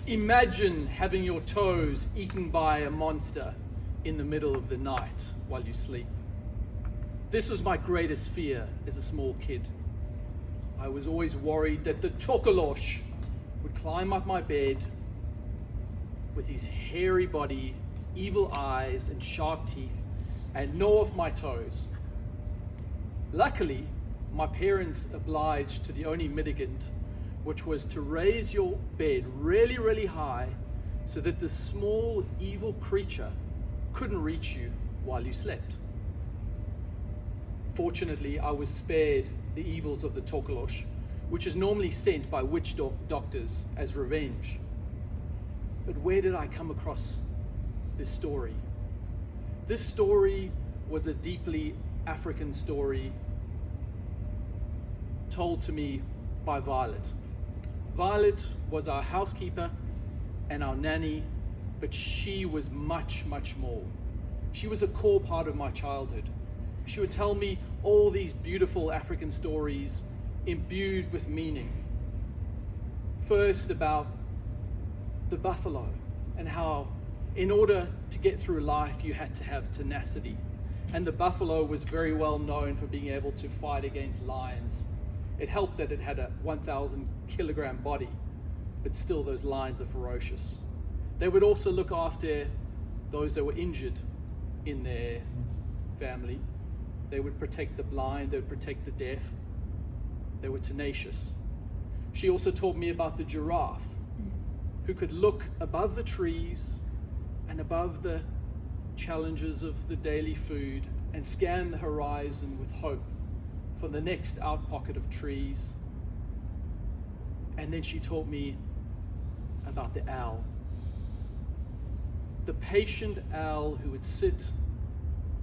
Imagine having your toes eaten by a monster in the middle of the night while you sleep. This was my greatest fear as a small kid. I was always worried that the tokolosh would climb up my bed with his hairy body, evil eyes, and sharp teeth and gnaw off my toes. Luckily, my parents obliged to the only mitigant, which was to raise your bed really, really high so that the small evil creature couldn't reach you while you slept. Fortunately, I was spared the evils of the tokolosh, which is normally sent by witch doctors as revenge. But where did I come across this story? This story was a deeply African story told to me by Violet. Violet was our housekeeper and our nanny, but she was much, much more. She was a core part of my childhood. She would tell me all these beautiful African stories imbued with meaning. First about the buffalo and how in order to get through life you had to have tenacity. And the buffalo was very well known for being able to fight against lions. It helped that it had a 1,000 kilogram body, but still those lions are ferocious. They would also look after those that were injured in their family. They would protect the blind, they would protect the deaf. They were tenacious. She also taught me about the giraffe, who could look above the trees and above the challenges of the daily food and scan the horizon with hope for the next out pocket of trees. And then she taught me about the owl. The patient owl who would sit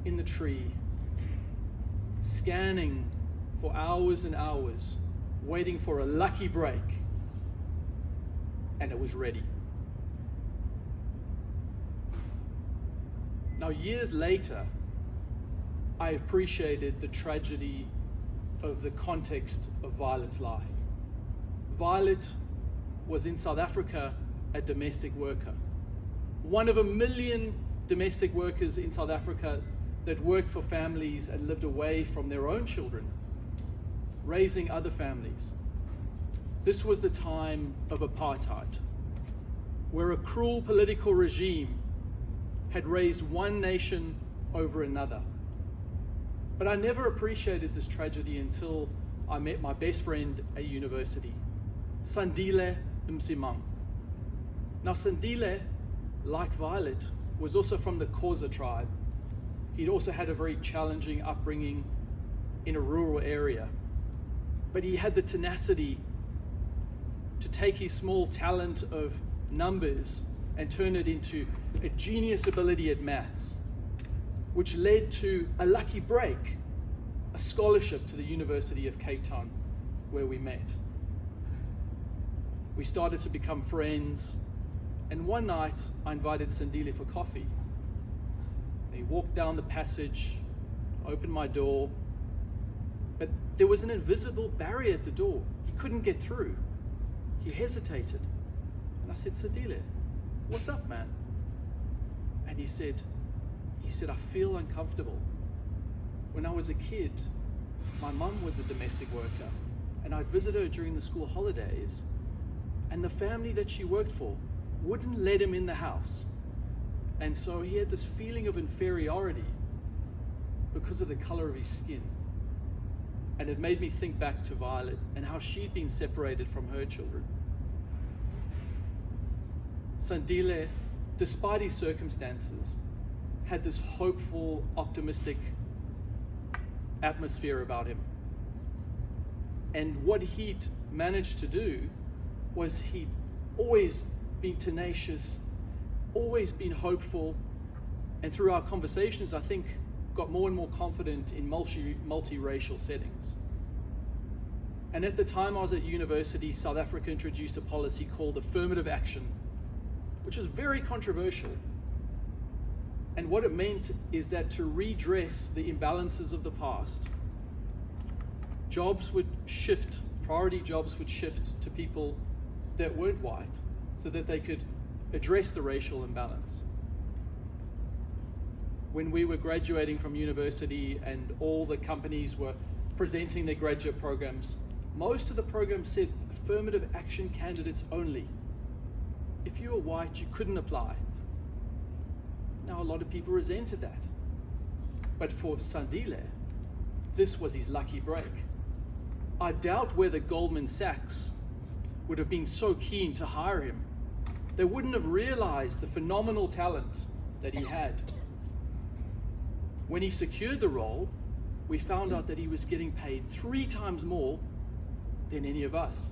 in the tree, scanning for hours and hours, waiting for a lucky break, and it was ready. Now, years later, I appreciated the tragedy of the context of Violet's life. Violet was in South Africa a domestic worker, one of 1 million domestic workers in South Africa that worked for families and lived away from their own children, raising other families. This was the time of apartheid, where a cruel political regime had raised one nation over another. But I never appreciated this tragedy until I met my best friend at university, Sandile Msimang. Now Sandile, like Violet, was also from the Xhosa tribe. He'd also had a very challenging upbringing in a rural area. But he had the tenacity to take his small talent of numbers and turn it into a genius ability at maths, which led to a lucky break, a scholarship to the University of Cape Town, where we met. We started to become friends, and one night I invited Sandile for coffee. He walked down the passage, opened my door, but there was an invisible barrier at the door. He couldn't get through. He hesitated. And I said, Sandile, what's up, man? And he said, I feel uncomfortable. When I was a kid, my mum was a domestic worker, and I'd visit her during the school holidays, and the family that she worked for wouldn't let him in the house. And so he had this feeling of inferiority because of the color of his skin. And it made me think back to Violet and how she'd been separated from her children. Sandile, despite his circumstances, had this hopeful, optimistic atmosphere about him. And what he'd managed to do was he'd always been tenacious, always been hopeful, and through our conversations, I think, got more and more confident in multiracial settings. And at the time I was at university, South Africa introduced a policy called affirmative action, which was very controversial. And what it meant is that to redress the imbalances of the past, priority jobs would shift to people that weren't white, so that they could address the racial imbalance. When we were graduating from university and all the companies were presenting their graduate programs, most of the programs said affirmative action candidates only. If you were white, you couldn't apply. Now, a lot of people resented that. But for Sandile, this was his lucky break. I doubt whether Goldman Sachs would have been so keen to hire him. They wouldn't have realized the phenomenal talent that he had. When he secured the role, we found out that he was getting paid 3 times more than any of us.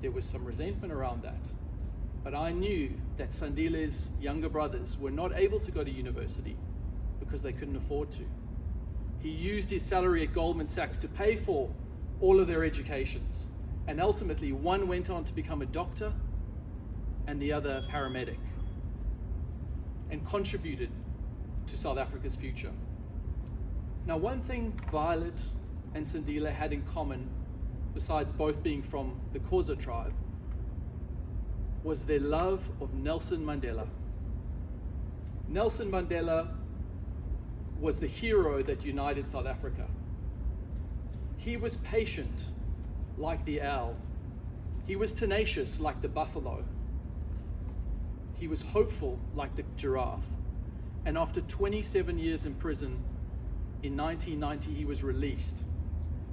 There was some resentment around that. But I knew that Sandile's younger brothers were not able to go to university because they couldn't afford to. He used his salary at Goldman Sachs to pay for all of their educations. And ultimately, one went on to become a doctor and the other paramedic, and contributed to South Africa's future. Now, one thing Violet and Sandile had in common, besides both being from the Xhosa tribe, was their love of Nelson Mandela. Nelson Mandela was the hero that united South Africa. He was patient like the owl. He was tenacious like the buffalo. He was hopeful like the giraffe. And after 27 years in prison, in 1990 he was released.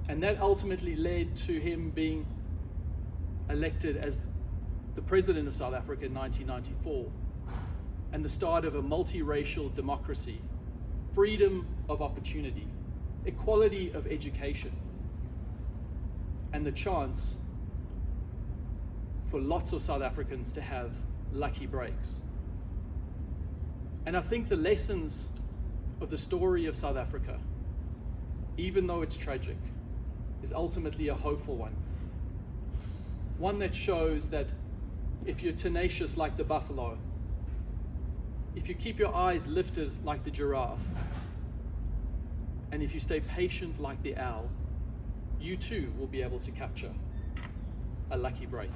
And that ultimately led to him being elected as the president of South Africa in 1994, and the start of a multiracial democracy, freedom of opportunity, equality of education, and the chance for lots of South Africans to have lucky breaks. And I think the lessons of the story of South Africa, even though it's tragic, is ultimately a hopeful one. One that shows that if you're tenacious like the buffalo, if you keep your eyes lifted like the giraffe, and if you stay patient like the owl, you too will be able to capture a lucky break.